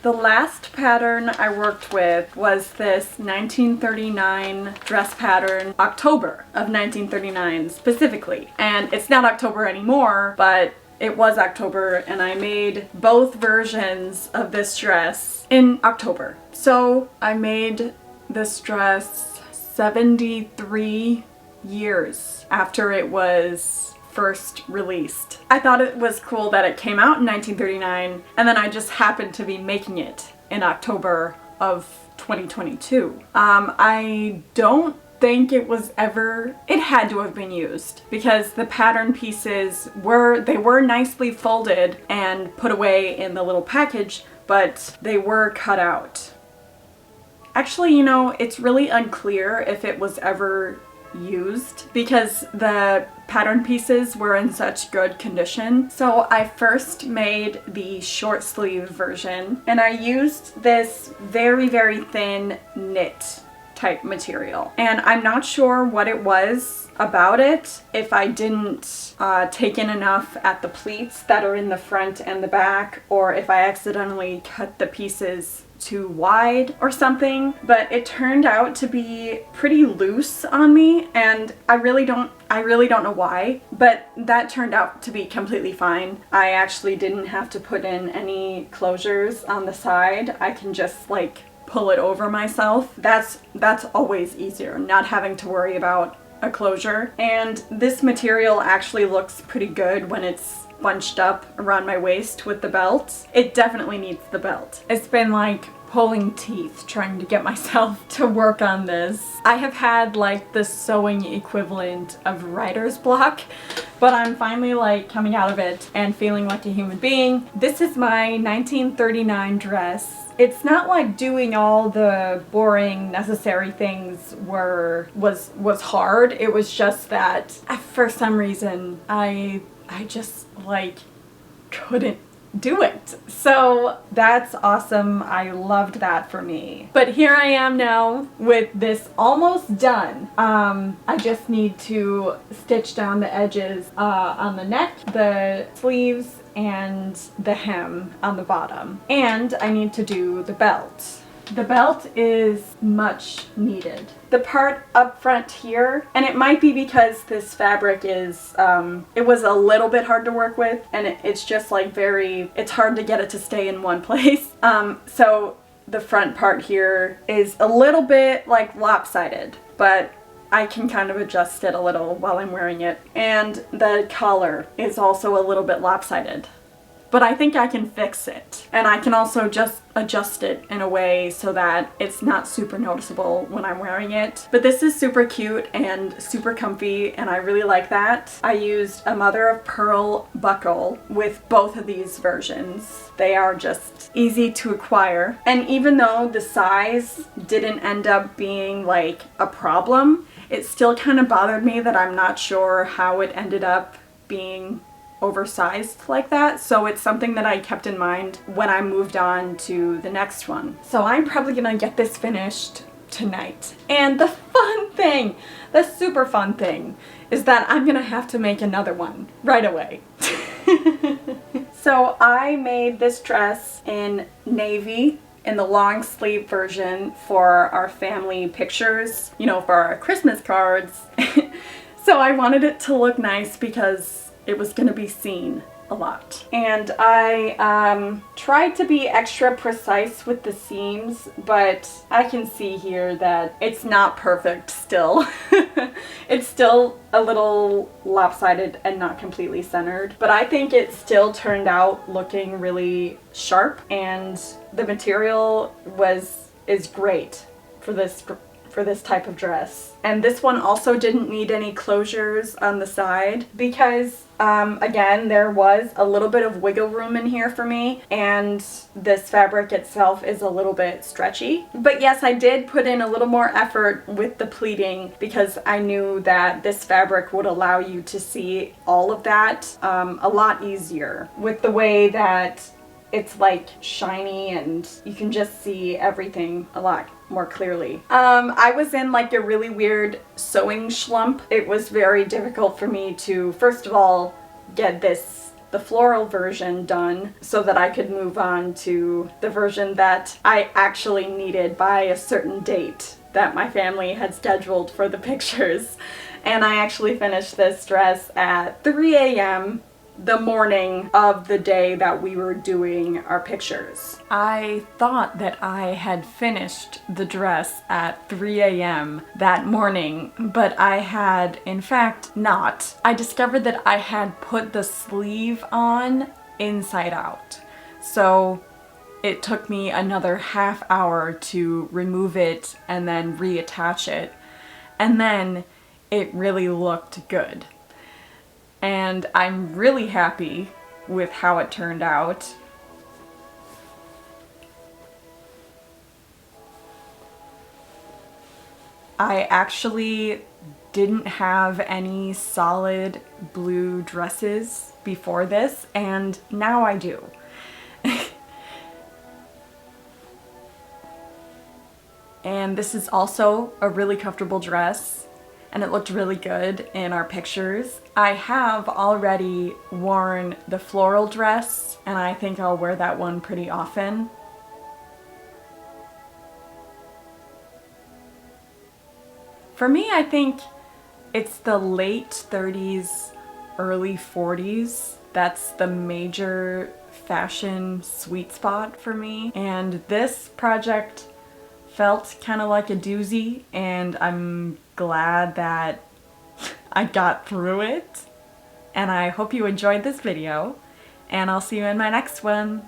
The last pattern I worked with was this 1939 dress pattern, October of 1939 specifically. And it's not October anymore, but it was October, and I made both versions of this dress in October. So I made this dress 73 years after it was first released. I thought it was cool that it came out in 1939, and then I just happened to be making it in October of 2022. I don't think it was ever, it had to have been used because the pattern pieces were nicely folded and put away in the little package, but they were cut out. Actually, you know, it's really unclear if it was ever used because the pattern pieces were in such good condition. So I first made the short sleeve version, and I used this very, very thin knit type material. And I'm not sure what it was about it, if I didn't take in enough at the pleats that are in the front and the back, or if I accidentally cut the pieces too wide or something, but it turned out to be pretty loose on me, and I really don't know why, but that turned out to be completely fine. I actually didn't have to put in any closures on the side. I can just like pull it over myself. That's always easier, not having to worry about a closure. And this material actually looks pretty good when it's bunched up around my waist with the belt. It definitely needs the belt. It's been like pulling teeth trying to get myself to work on this. I have had like the sewing equivalent of writer's block, but I'm finally like coming out of it and feeling like a human being. This is my 1939 dress. It's not like doing all the boring necessary things was hard. It was just that for some reason I just like couldn't do it. So that's awesome. I loved that for me. But here I am now with this almost done. I just need to stitch down the edges on the neck, the sleeves, and the hem on the bottom. And I need to do the belt. The belt is much needed. The part up front here, and it might be because this fabric is, it was a little bit hard to work with, and it's just like it's hard to get it to stay in one place. So the front part here is a little bit like lopsided, but I can kind of adjust it a little while I'm wearing it. And the collar is also a little bit lopsided, but I think I can fix it. And I can also just adjust it in a way so that it's not super noticeable when I'm wearing it. But this is super cute and super comfy, and I really like that. I used a mother of pearl buckle with both of these versions. They are just easy to acquire. And even though the size didn't end up being like a problem, it still kind of bothered me that I'm not sure how it ended up being oversized like that, so it's something that I kept in mind when I moved on to the next one. So I'm probably gonna get this finished tonight. And the fun thing, the super fun thing, is that I'm gonna have to make another one right away. So I made this dress in navy in the long sleeve version for our family pictures, you know, for our Christmas cards. So I wanted it to look nice because it was going to be seen a lot. And I tried to be extra precise with the seams, but I can see here that it's not perfect still. It's still a little lopsided and not completely centered, but I think it still turned out looking really sharp, and the material is great for this type of dress. And this one also didn't need any closures on the side because again, there was a little bit of wiggle room in here for me, and this fabric itself is a little bit stretchy. But yes, I did put in a little more effort with the pleating because I knew that this fabric would allow you to see all of that a lot easier with the way that it's like shiny and you can just see everything a lot more clearly. I was in like a really weird sewing slump. It was very difficult for me to, first of all, get this the floral version done so that I could move on to the version that I actually needed by a certain date that my family had scheduled for the pictures. And I actually finished this dress at 3 a.m. the morning of the day that we were doing our pictures. I thought that I had finished the dress at 3 a.m. that morning, but I had in fact not. I discovered that I had put the sleeve on inside out. So it took me another half hour to remove it and then reattach it. And then it really looked good. And I'm really happy with how it turned out. I actually didn't have any solid blue dresses before this, and now I do. And this is also a really comfortable dress, and it looked really good in our pictures. I have already worn the floral dress, and I think I'll wear that one pretty often. For me, I think it's the late 30s, early 40s. That's the major fashion sweet spot for me. And this project felt kind of like a doozy, and I'm glad that I got through it. And I hope you enjoyed this video, and I'll see you in my next one.